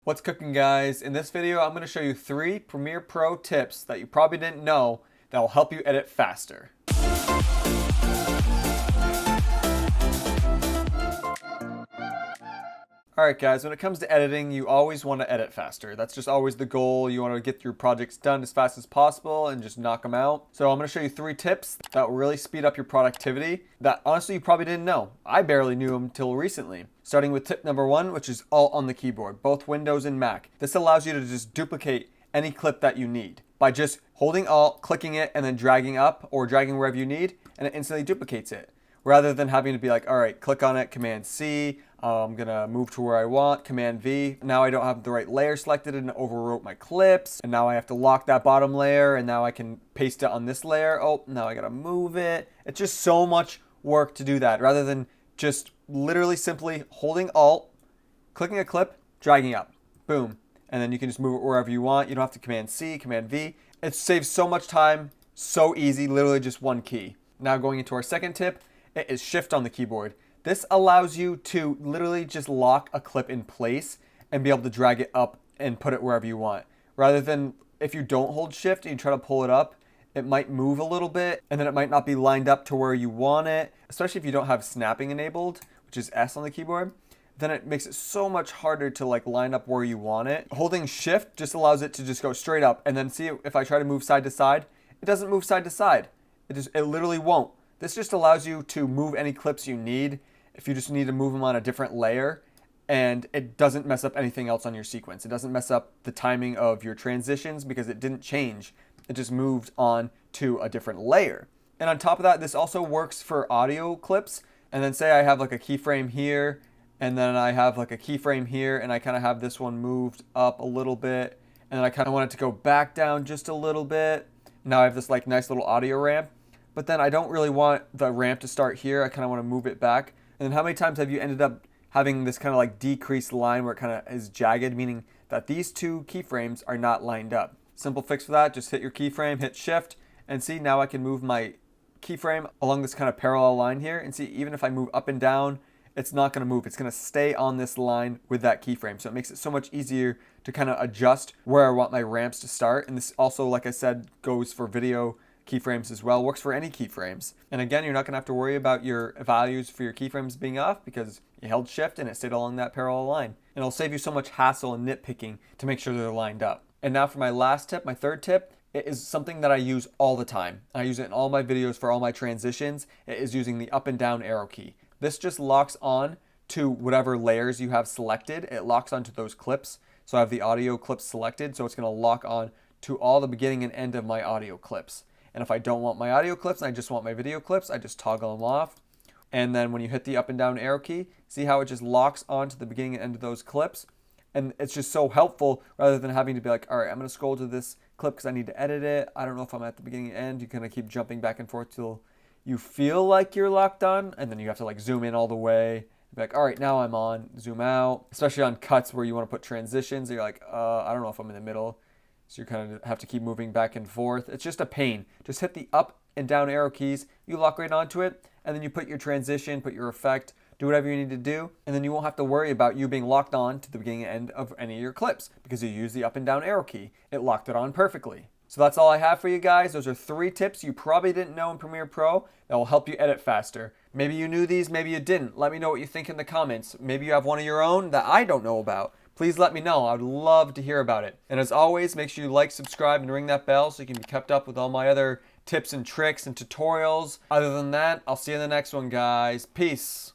What's cooking, guys? In this video, I'm going to show you 3 Premiere Pro tips that you probably didn't know that will help you edit faster. Alright guys, when it comes to editing, you always want to edit faster. That's just always the goal. You want to get your projects done as fast as possible and just knock them out. So I'm going to show you 3 tips that will really speed up your productivity that honestly you probably didn't know. I barely knew them until recently. Starting with tip number 1, which is Alt on the keyboard, both Windows and Mac. This allows you to just duplicate any clip that you need by just holding Alt, clicking it, and then dragging up or dragging wherever you need, and it instantly duplicates it. Rather than having to be like, all right, click on it, Command C, I'm gonna move to where I want, Command V. Now I don't have the right layer selected and it overwrote my clips. And now I have to lock that bottom layer and now I can paste it on this layer. Oh, now I gotta move it. It's just so much work to do that rather than just literally simply holding Alt, clicking a clip, dragging up, boom. And then you can just move it wherever you want. You don't have to Command C, Command V. It saves so much time, so easy, literally just one key. Now going into our second tip, it is Shift on the keyboard. This allows you to literally just lock a clip in place and be able to drag it up and put it wherever you want. Rather than if you don't hold Shift and you try to pull it up, it might move a little bit and then it might not be lined up to where you want it, especially if you don't have snapping enabled, which is S on the keyboard. Then it makes it so much harder to line up where you want it. Holding Shift just allows it to just go straight up, and then see if I try to move side to side, it doesn't move side to side. It literally won't. This just allows you to move any clips you need if you just need to move them on a different layer, and it doesn't mess up anything else on your sequence. It doesn't mess up the timing of your transitions because it didn't change. It just moved on to a different layer. And on top of that, this also works for audio clips. And then say I have like a keyframe here, and then I have like a keyframe here, and I kind of have this one moved up a little bit, and then I kind of want it to go back down just a little bit. Now I have this like nice little audio ramp. But then I don't really want the ramp to start here. I kind of want to move it back. And then how many times have you ended up having this kind of like decreased line where it kind of is jagged, meaning that these 2 keyframes are not lined up? Simple fix for that, just hit your keyframe, hit Shift, and see now I can move my keyframe along this kind of parallel line here. And see, even if I move up and down, it's not going to move. It's going to stay on this line with that keyframe. So it makes it so much easier to kind of adjust where I want my ramps to start. And this also, like I said, goes for video keyframes as well, works for any keyframes. And again, you're not going to have to worry about your values for your keyframes being off because you held Shift and it stayed along that parallel line. And it'll save you so much hassle and nitpicking to make sure they're lined up. And now for my last tip, my third tip, it is something that I use all the time. I use it in all my videos for all my transitions. It is using the up and down arrow key. This just locks on to whatever layers you have selected. It locks onto those clips. So I have the audio clips selected, so it's going to lock on to all the beginning and end of my audio clips. And if I don't want my audio clips and I just want my video clips, I just toggle them off. And then when you hit the up and down arrow key, see how it just locks onto the beginning and end of those clips? And it's just so helpful rather than having to be like, all right, I'm going to scroll to this clip because I need to edit it. I don't know if I'm at the beginning and end. You kind of keep jumping back and forth till you feel like you're locked on. And then you have to like zoom in all the way. Be like, all right, now I'm on. Zoom out. Especially on cuts where you want to put transitions. You're like, I don't know if I'm in the middle. So you kind of have to keep moving back and forth. It's just a pain. Just hit the up and down arrow keys. You lock right onto it. And then you put your transition, put your effect, do whatever you need to do. And then you won't have to worry about you being locked on to the beginning and end of any of your clips because you use the up and down arrow key. It locked it on perfectly. So that's all I have for you guys. Those are 3 tips you probably didn't know in Premiere Pro that will help you edit faster. Maybe you knew these, maybe you didn't. Let me know what you think in the comments. Maybe you have one of your own that I don't know about. Please let me know. I would love to hear about it. And as always, make sure you like, subscribe, and ring that bell so you can be kept up with all my other tips and tricks and tutorials. Other than that, I'll see you in the next one, guys. Peace.